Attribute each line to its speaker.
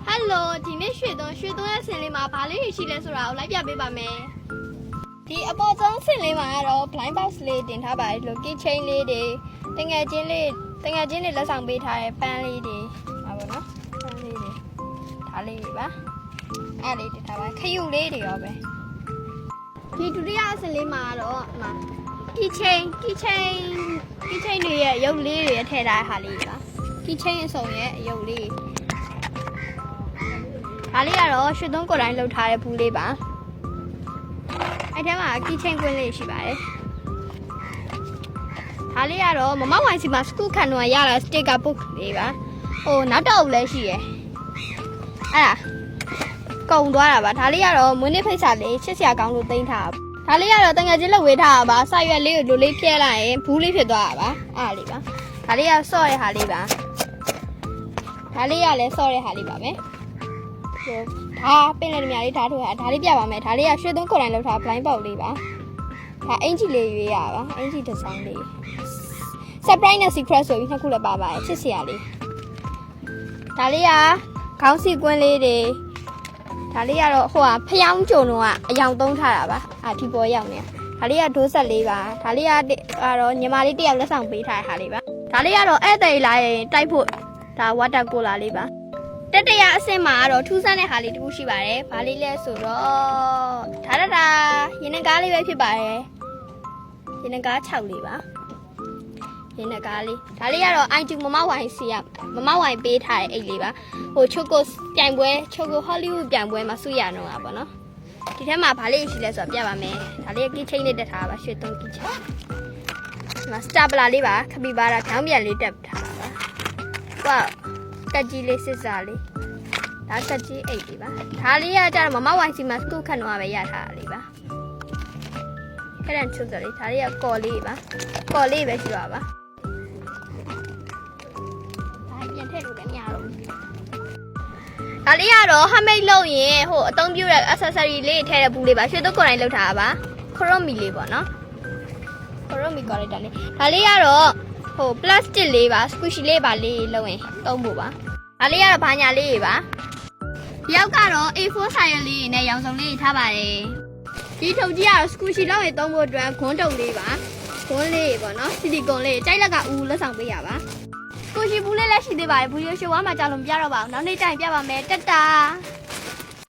Speaker 1: Hello ဒီနေ့ရွှေသွန်းရဲ့ဆင်လေးမှာဘာလေးရှိလဲဆိုတာကိုလိုက်ပြပေးပါမယ်ဒီအပေါ်ဆုံးဆင်လေးမှာကတော့ blind box လေးတင်ထားပါတယ်လို့ key chain လေးတွေတငယ်ချင်းတွေလက်ဆောင်ပေးထားတဲ့ပန်းလေးတွေပါပေါ့နော်ပန်းလေးတွေဒါလေးတွေပါအဲ့လေးတင်ထားပါခရုလေးတွေရောပဲဒီဒုတိယဆင်လေးမှာကတော့ဒီမှာ key chain တွေရဲ့ရုပ်လေးတွေထည့်ထားတဲ့ဟာလေးပါ key chain အစုံရဲ့ရုပ်လေးဒါလေးကတော့ရွှေသွန်းကိုယ်တိုင်လှုပ်ထားတဲ့ဘူးလေးပါအဲ့ထဲမှာ key chain ကွင်းလေးရှိပါတယ်ဒါလေးကတော့မမဝိုင်စီမှာစကူခံတော့ရတာ sticker book လေးပါဟိုနောက်တော့လည်းရှိရယ်အဲ့ဒါကုန်သွားတာပါဒါလေးကတော့မွေးနေ့ဖိတ်စာလေးချစ်စရာကောင်းလို့တင်ထားဒါလေးကတော့တငယ်ချင်းလက်ဝေးထားတာပါစာရွက်လေးကိုလိုလေးဖြဲလိုက်ရင်ဘူးလေးဖြစ်သွားတာပါအဲ့လေးပါဒါလေးကဆော့တဲ့ဟာလေးပါဒါလေးကလည်းဆော့တဲ့ဟာလေးပါပဲဒါပင်လယ်မြာလေးဓာတ်ထုတ်ဒါလေးပြပါမယ်ဒါလေးကရွှေသွန်းကိုယ်တိုင်လှုပ်ထား blind box လေးပါဒါအင်ဂျီလေးရွေးရပါအင်ဂျီဒီဇိုင်းလေး surprise နဲ့ secret ဆိုပြီးနှစ်ခုလည်းပါပါတယ်ချစ်စရာလေးဒါလေးကခေါင်းစီကွင်းလေးတွေဒါလေးကတော့ဟိုကဖျောင်းကြုံတော့အယောင်သုံးထားတာပါဒီပေါ်ရောက်နေဒါလေးကဒိုးဆက်လေးပါဒါလေးကတော့ညီမလေးတယောက်လက်ဆောင်ပေးထားတဲ့ဟာလေးပါဒါလေးကတော့ဧည့်သည်လာရင်တိုက်ဖို့ဒါ water cooler လေးပါတတရအဆင့်မှာတော့ထူးဆန်းတဲ့ဟာလေးတခုရှိပါတယ်။ဘာလေးလဲဆိုတော့ဒါရင်နကားလေးပဲဖြစ်ပါတယ်။ရင်နကား6လေးပါ။ရင်နကားလေးဒါလေးကတော့ I2 မမဝိုင်စီရမမဝိုင်ပေးထားတဲ့အိတ်လေးပါ။ဟိုချိုကိုပြိုင်ပွဲချိုကိုဟောလိဝုဒ်ပြိုင်ပွဲမှာစုရတော့တာပေါ့နော်။ဒီထဲမှာဘာလေးရှိလဲဆိုတော့ပြပါမယ်။ဒါလေးက key chain လေးတက်ထားပါရွှေသွန်း key chain ။ဒီမှာ stapler လေးပါခပီပါတာခေါင်းပြန်လေးတက်ထားပါ။ဟုတ်ကက်ကြီးလေးစစ်စားလေးဒါကက်ကြီးအိတ်လေးပါဒါလေးကကြတော့မမဝိုင်စီမှာစကူခန့်တော့ပဲရထားတာလေးပါအဲ့ဒါချုပ်တယ်လေဒါလေးကကော်လေးပါကော်လေးပဲရှိပါပါဒါပြန်ထည့်လို့လည်းမရတော့ဘူးဒါလေးကတော့ handmade လုပ်ရင်ဟိုအသုံးပြုတဲ့ accessory လေးထည့်တဲ့ဘူးလေးပါရွှေသွန်းကိုယ်တိုင်လုပ်ထားတာပါခရိုမီလေးပေါ့နော်ခရိုမီကော်လိုက်တာလေးဒါလေးကတော့ဟို plastic လေးပါ squishy လေးပါလေးလုံးရင်သုံးဖို့ပါဒါလေးကတော့ဘာညာလေးပါဒီရောက်ကတော့ A4 size လေးနဲ့ရောင်စုံလေးထားပါတယ်ဒီထုပ်ကြီးကတော့ squishy လောက်ရင်သုံးဖို့အတွက်ခွန်းတုပ်လေးပါခွန်းလေးပေါ့နော်စီလီကွန်လေးကြိုက်လက်ကဦးလက်ဆောင်ပေးရပါ squishy ဘူးလေးလည်းရှိသေးပါတယ်ဘူးရွှေဝါမှာကြာလို့မပြတော့ပါဘူးနောက်နေ့ကျရင်ပြပါမယ်တက်တာ